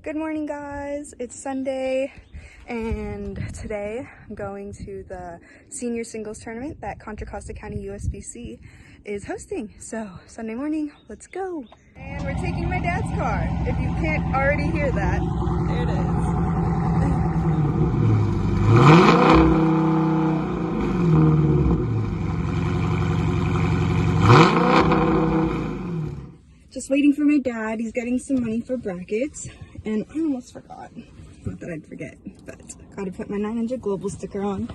Good morning, guys. It's Sunday, and today I'm going to the senior singles tournament that Contra Costa County USBC is hosting. So Sunday morning, let's go. And we're taking my dad's car. If you can't already hear that, there it is. Just waiting for my dad. He's getting some money for brackets. And I almost forgot. Not that I'd forget, but gotta put my 900 Global sticker on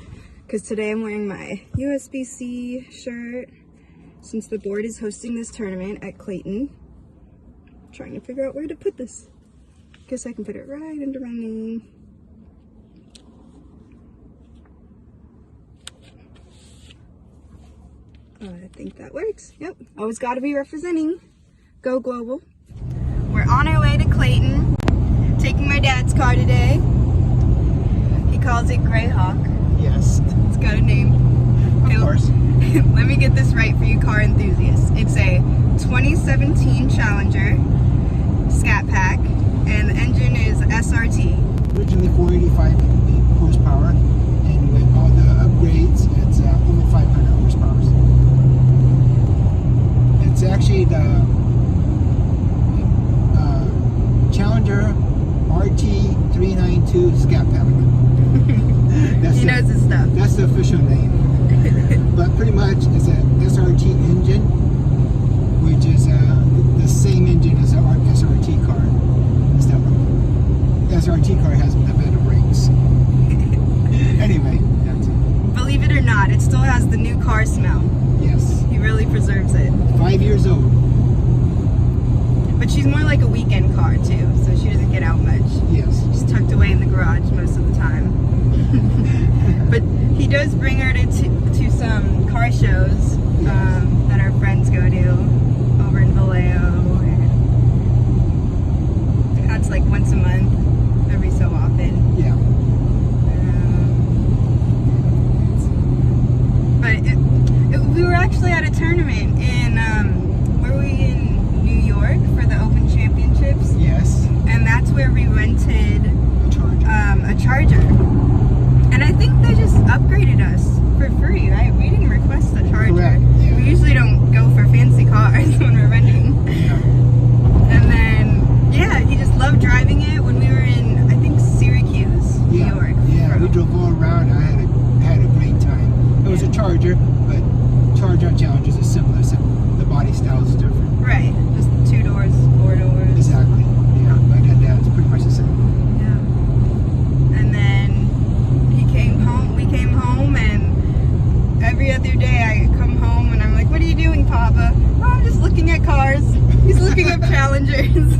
because today I'm wearing my USBC shirt since the board is hosting this tournament at Clayton. I'm trying to figure out where to put this. Guess I can put it right under my name. I think that works. Yep. Always gotta be representing. Go Global. We're on our way to Clayton. Taking my dad's car today. He calls it Greyhawk. Yes. It's got a name. Of course. Let me get this right for you car enthusiasts. It's a 2017 Challenger Scat Pack, and the engine is SRT. Originally 485 horsepower, and with all the upgrades, it's only 500 horsepower. It's actually the Challenger RT392 Scat Pack. He knows his stuff. That's the official name. But pretty much it's a SRT engine, which is the same engine as our SRT car. The SRT car has the better brakes. Anyway, that's it. Believe it or not, it still has the new car smell. Yes. He really preserves it. 5 years old. But she's more like a weekend car too, so she doesn't get out much. Yes. She's tucked away in the garage most of the time. But he does bring her to some car shows that our friends go to over in Vallejo. That's like once a month, every so often. Yeah. But we were actually at a tournament in, were we in New York for the Open Championships? Yes. And that's where we rented A Charger. And I think they just upgraded us for free, right? We didn't request a Charger. Correct, yeah. We usually don't go for fancy cars when we're renting. Yeah. And then, yeah, he just loved driving it when we were in, I think, Syracuse, New York. Yeah, we drove all around. I had a great time. It was a Charger, but Charger and Challengers is similar, except the body style is different. Right, just 2 doors, 4 doors. Exactly. Yeah, my dad's pretty much the same. Yeah. And then we came home, and every other day I come home and I'm like, what are you doing, Papa? Oh, I'm just looking at cars. He's looking at Challengers.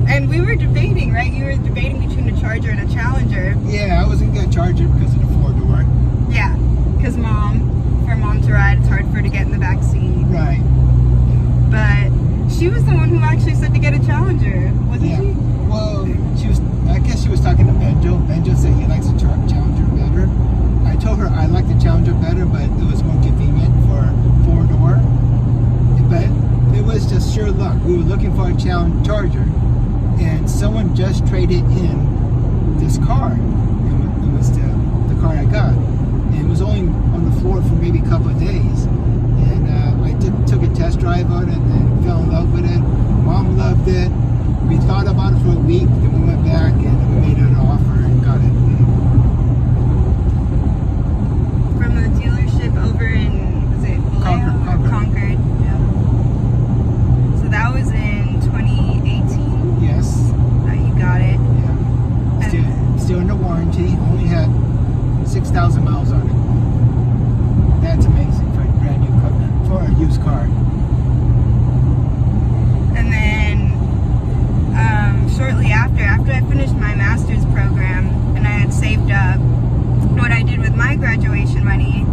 And we were debating, right? You were debating between a Charger and a Challenger. Yeah, I was gonna get a Charger because of the 4-door. Yeah, because for mom to ride, it's hard for her to get in the back seat. Right. But she was the one who actually said to get a Challenger, wasn't she? Well, I guess she was talking to Benjo. Benjo said he likes the Challenger better. I told her I like the Challenger better, but it was more convenient for 4-door. But it was just sheer luck. We were looking for a Charger, and someone just traded in this car. It was the car I got. And it was only on the floor for maybe a couple of days. And I took a test drive on it and fell in love with it. Mom loved it. We thought about it for a week, then we went back and we made an offer and got it. From the dealership over in, was it Vallejo? Concord. Yeah. So that was in 2018 Yes. that you got it. Yeah. Still under warranty. Only had 6,000 miles on it. That's amazing for a brand new car, for a used car. And then shortly after I finished my master's program and I had saved up, what I did with my graduation money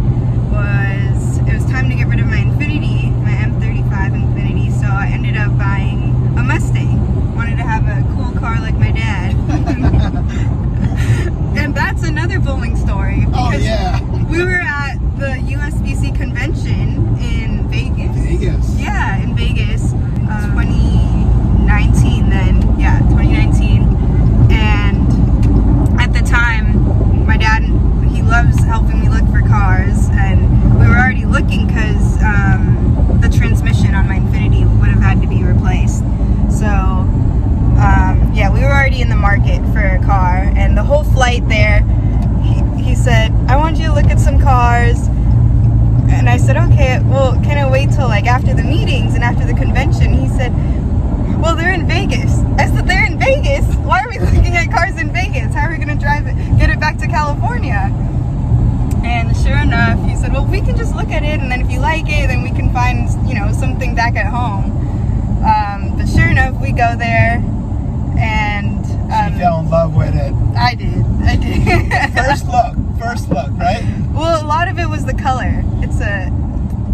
was it was time to get rid of my Infiniti, my M35 Infiniti, so I ended up buying a Mustang. Wanted to have a cool car like my dad. And that's another bowling story. Oh yeah. We were at the USBC convention in Vegas. Vegas. Yeah, in Vegas. 2019 then. Yeah, 2019. I said, okay, well, can I wait till like after the meetings and after the convention? He said, well, they're in Vegas. I said, they're in Vegas? Why are we looking at cars in Vegas? How are we going to drive it, get it back to California? And sure enough, he said, well, we can just look at it, and then if you like it, then we can find, you know, something back at home. But sure enough, we go there, and She fell in love with it. I did. First look, right? Well, a lot of it was the color. It's a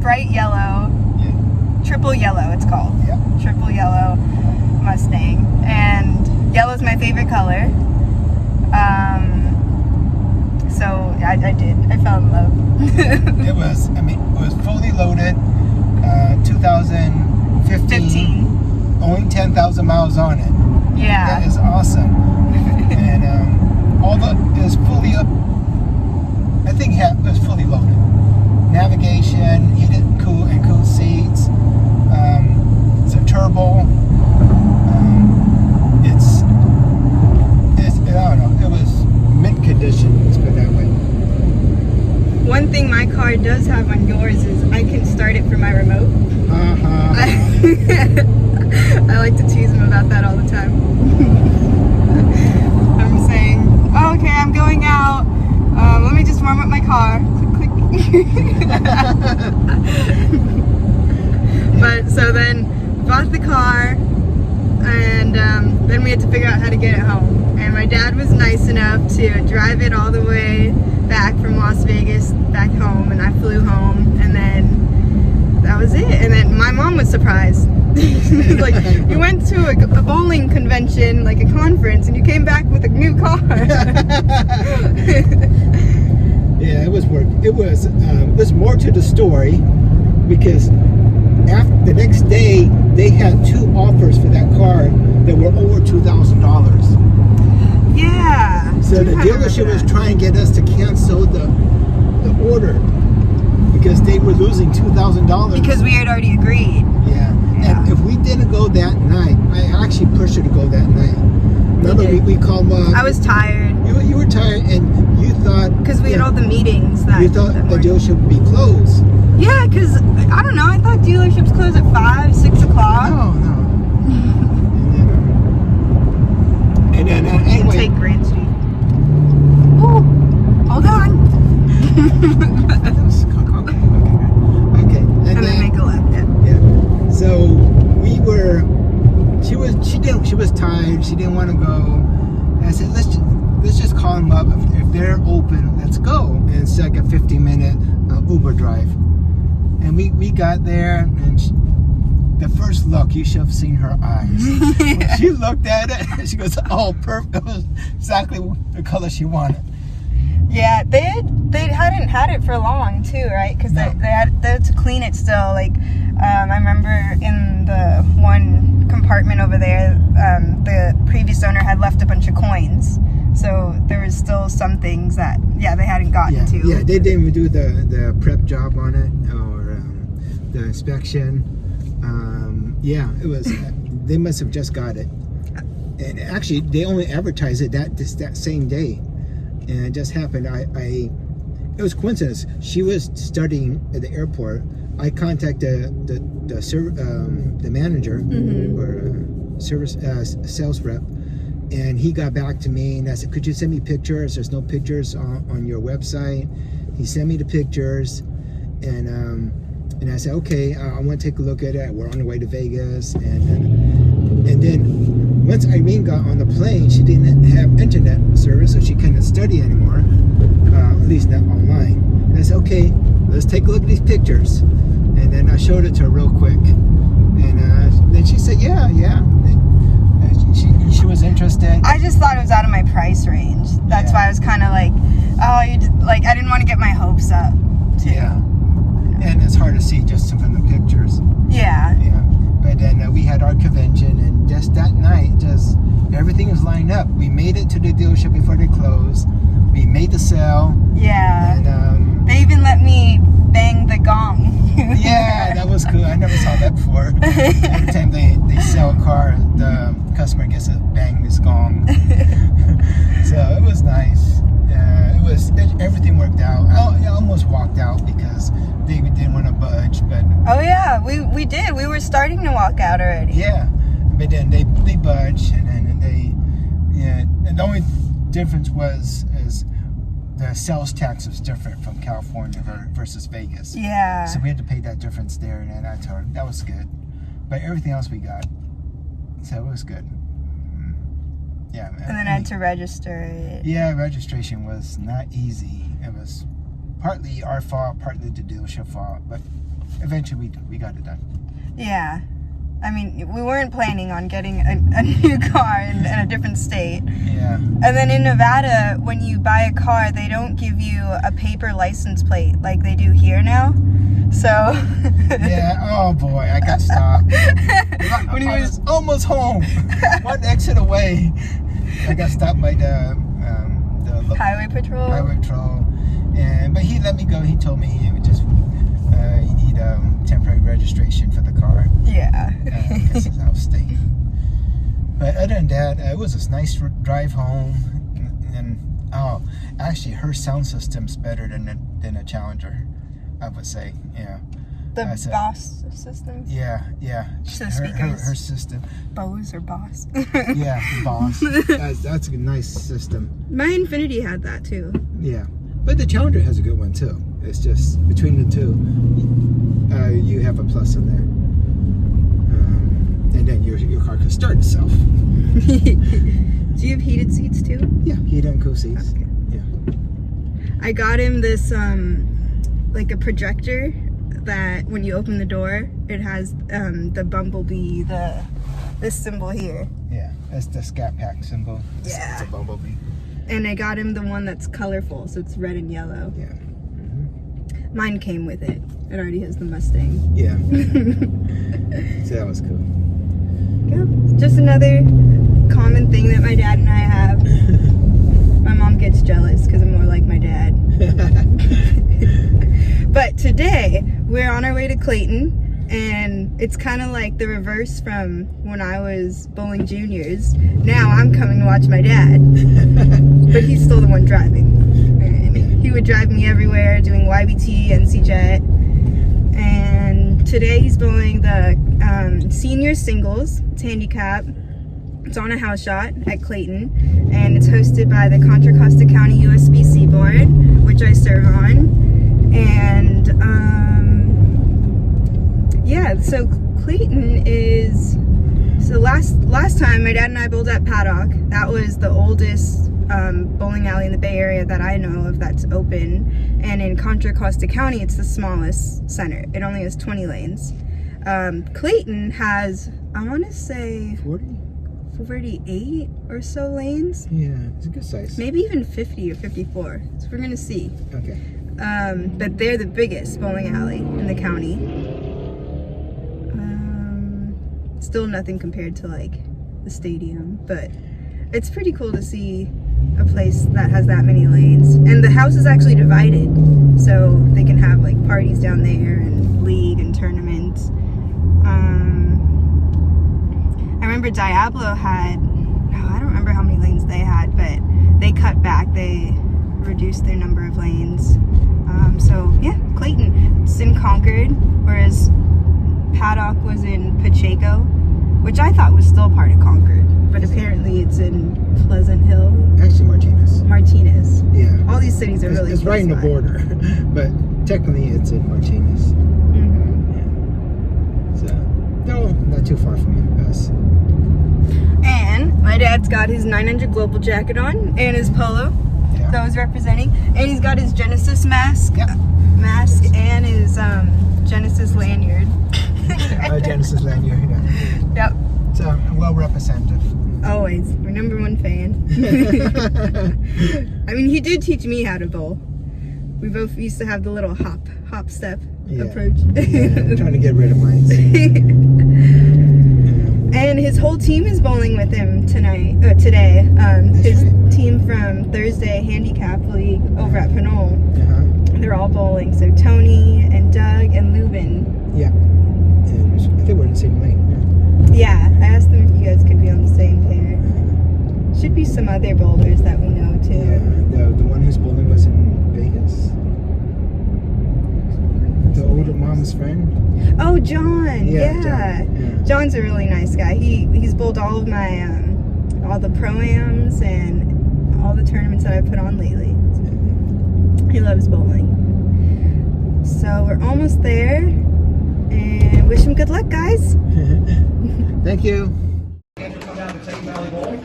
bright yellow, triple yellow it's called. Yeah. Triple yellow Mustang. And yellow's my favorite color. So I did. I fell in love. It was fully loaded, 2015, only 10,000 miles on it. Yeah. That is awesome. And it was fully up. I think it was fully loaded. Navigation, heated, cool seats. It's a turbo. It's I don't know. It was mint condition. Let's put it that way. One thing my car does have on yours is I can start it from my remote. I like to tease him about that all the time. I'm saying, oh, okay, I'm going out. Let me just warm up my car. Click, click. But so then bought the car, and then we had to figure out how to get it home. And my dad was nice enough to drive it all the way back from Las Vegas back home, and I flew home, and then that was it. And then my mom was surprised. Like, you went to a bowling convention, like a conference, and you came back with a new car. Yeah, it was work. It was more to the story, because after the next day they had 2 offers for that car that were over $2,000. Yeah. So the dealership was trying to get us to cancel the order because they were losing $2,000. Because we had already agreed. Yeah. Yeah. And if we didn't go that night, I actually pushed her to go that night. Remember, we called up. I was tired. You were tired, and you thought Because we had all the meetings that. you thought that the morning. dealership would be closed. Yeah, because I don't know. I thought dealerships close at 5, 6 o'clock. No. And then anyway. Take Grand Street. Oh, hold on. Okay. And then make a left. Yeah. So she was tired. She didn't want to go. And I said, let's just call them up. If they're open, let's go. And it's like a 15-minute Uber drive. And we got there, and the first look, you should have seen her eyes. When she looked at it, she goes, oh, perfect. It was exactly the color she wanted. Yeah, they hadn't had it for long too, right? Because No. they had to clean it still. Like, I remember in the one compartment over there, the previous owner had left a bunch of coins. So there was still some things that, they hadn't gotten to. Yeah, they didn't even do the prep job on it or the inspection. It was. They must have just got it, and actually, they only advertised it that same day, and it just happened. It was coincidence. She was studying at the airport. I contacted the manager or service sales rep, and he got back to me, and I said, could you send me pictures? There's no pictures on your website. He sent me the pictures, and I said, okay, I want to take a look at it. We're on the way to Vegas, and then once Irene got on the plane, she didn't have internet service, so she couldn't study anymore, at least not online. And I said, okay, let's take a look at these pictures. And then I showed it to her real quick, and then she said, yeah. And she was interested. I just thought it was out of my price range. That's why I was kind of like, oh, I didn't want to get my hopes up. Too. Yeah. And it's hard to see just from the pictures. Yeah. Yeah. But then we had our convention, and just that night, everything was lined up. We made it to the dealership before they closed. We made the sale. Yeah. And they even let me bang the gong. yeah, that was cool. I never saw that before. Every time they sell a car, the customer gets to bang this gong. So it was nice. Everything worked out. I almost walked out because they didn't want Oh yeah, we did. We were starting to walk out already. Yeah, but then they budged, and then and the only difference is the sales tax was different from California versus Vegas. Yeah. So we had to pay that difference there, and then I told her that was good. But everything else we got, so it was good. Yeah. And then I had to register it. Yeah, registration was not easy. It was partly our fault, partly the dealership fault, but eventually we got it done. Yeah. I mean, we weren't planning on getting a new car in a different state. Yeah. And then in Nevada, when you buy a car, they don't give you a paper license plate like they do here now. So. Yeah. Oh boy, I got stopped. When he I was almost home, one exit away, I got stopped by the highway patrol. Highway patrol, but he let me go. He told me it would just you need temporary registration for the car. Yeah. Because it's out of state. But other than that, it was a nice drive home. And actually, her sound system's better than a Challenger, I would say. Yeah. The Boss system. Yeah. The speakers. Her system. Bose or Boss. Yeah, Boss. That's a nice system. My Infiniti had that too. Yeah, but the Challenger has a good one too. It's just between the two, you have a plus in there, and then your car can start itself. Do you have heated seats too? Yeah, heated and cool seats. Okay. Yeah. I got him this like a projector that when you open the door, it has the bumblebee, this symbol here. Yeah, that's the Scat Pack symbol. Yeah. It's a bumblebee. And I got him the one that's colorful, so it's red and yellow. Yeah. Mine came with it. It already has the Mustang. Yeah. So that was cool. Yeah, it's just another common thing that my dad and I have. My mom gets jealous because I'm more like my dad. But today, we're on our way to Clayton, and it's kind of like the reverse from when I was bowling juniors. Now I'm coming to watch my dad, but he's still the one driving. And he would drive me everywhere, doing YBT, NCJet, and today he's bowling the senior singles. It's handicap. It's on a house shot at Clayton, and it's hosted by the Contra Costa County USBC board, which I serve on. And yeah, so Clayton is, so last time my dad and I bowled at Paddock. That was the oldest bowling alley in the Bay Area that I know of that's open, and in Contra Costa County it's the smallest center. It only has 20 lanes. Clayton has, I want to say 48 or so lanes. Yeah, it's a good size. Maybe even 50 or 54. So we're gonna see. Okay. But they're the biggest bowling alley in the county. Still nothing compared to like the stadium, but it's pretty cool to see a place that has that many lanes. And the house is actually divided, so they can have like parties down there and league and tournaments. I remember Diablo had, I don't remember how many lanes they had, but they cut back, they reduced their number of lanes. So yeah, Clayton, it's in Concord, whereas Paddock was in Pacheco, which I thought was still part of Concord, but apparently it's in Pleasant Hill. Actually, Martinez. Yeah. All these cities are really It's right in the border, but technically it's in Martinez. Yeah. So, no, not too far from us. And my dad's got his 900 Global jacket on and his polo. Yeah. That was representing, and he's got his Genesis mask, Yep. and his Genesis lanyard. Genesis lanyard. Yeah. Yep. So well representative. Always, my #1 fan. I mean, he did teach me how to bowl. We both used to have the little hop step approach. Yeah, I'm trying to get rid of mine. And his whole team is bowling with him today. His team from Thursday Handicap League over at Pinole. They're all bowling. So Tony and Doug and Lubin. Yeah. And I think we're in the same lane. Yeah, I asked them if you guys could be on the same pair. Should be some other bowlers that we know too. Yeah, the one who's bowling was in Vegas. The older mom John's friend. Oh, John. Yeah. John. Yeah. John's a really nice guy. He's bowled all of my all the pro-ams and all the tournaments that I put on lately. He loves bowling. So we're almost there, and wish him good luck, guys. Thank you. Come down to Titan Valley Bowl.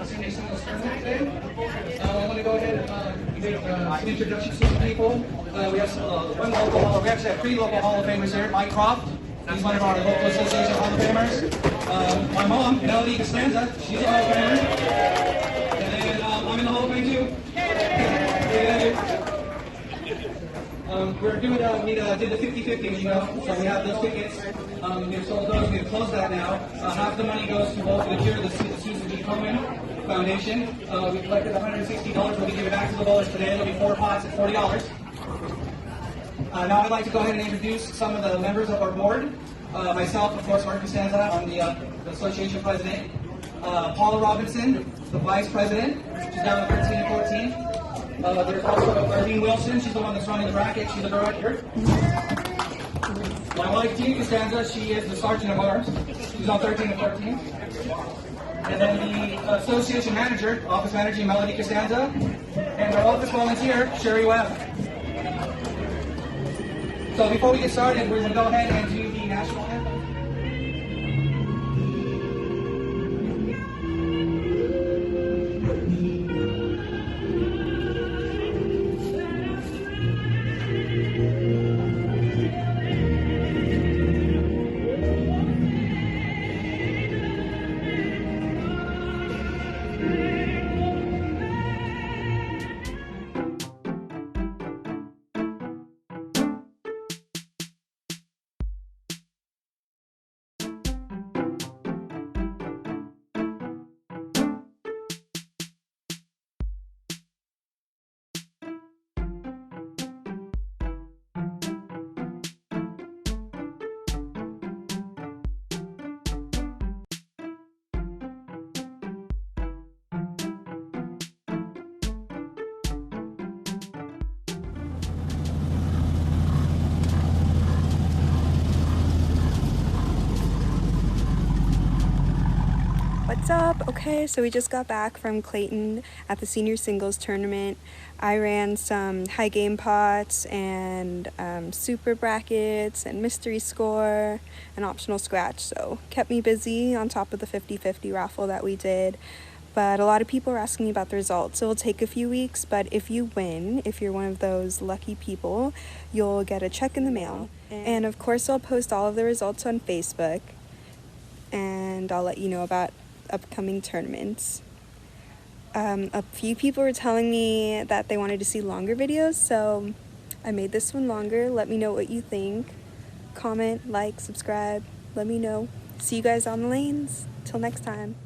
Senior singles tournament today. I want to go ahead and make some introductions to some people. We have we actually have 3 local Hall of Famers here. Mike Croft, he's one of our local association Hall of Famers. My mom, Melody Costanza, she's a Hall of Famer. And then I'm in the Hall of Fame too. We're doing did the 50-50, you know, so we have those tickets. We've sold those, we've closed that now. Half the money goes to both the cure of the Susan G. Komen Foundation. We collected $160. We'll be giving back to the bowlers today. There'll be 4 pots at $40. Now I'd like to go ahead and introduce some of the members of our board. Myself, of course, Mark Costanza, I'm the association president. Paula Robinson, the vice president. She's down at 13 and 14. There's also Arlene Wilson. She's the one that's running the bracket. She's the director. My wife, Tina Costanza, she is the sergeant of ours. She's on 13 and 14. And then the association manager, office manager, Melody Costanza. And our office volunteer, Sherry Webb. So before we get started, we're going to go ahead and do the national anthem. What's up? Okay, so we just got back from Clayton at the senior singles tournament. I ran some high game pots and super brackets and mystery score and optional scratch, so kept me busy on top of the 50-50 raffle that we did. But a lot of people are asking about the results. It will take a few weeks, but if you win, if you're one of those lucky people, you'll get a check in the mail. And of course, I'll post all of the results on Facebook, and I'll let you know about upcoming tournaments. A few people were telling me that they wanted to see longer videos, so I made this one longer. Let me know what you think. Comment, like, subscribe, let me know. See you guys on the lanes. Till next time.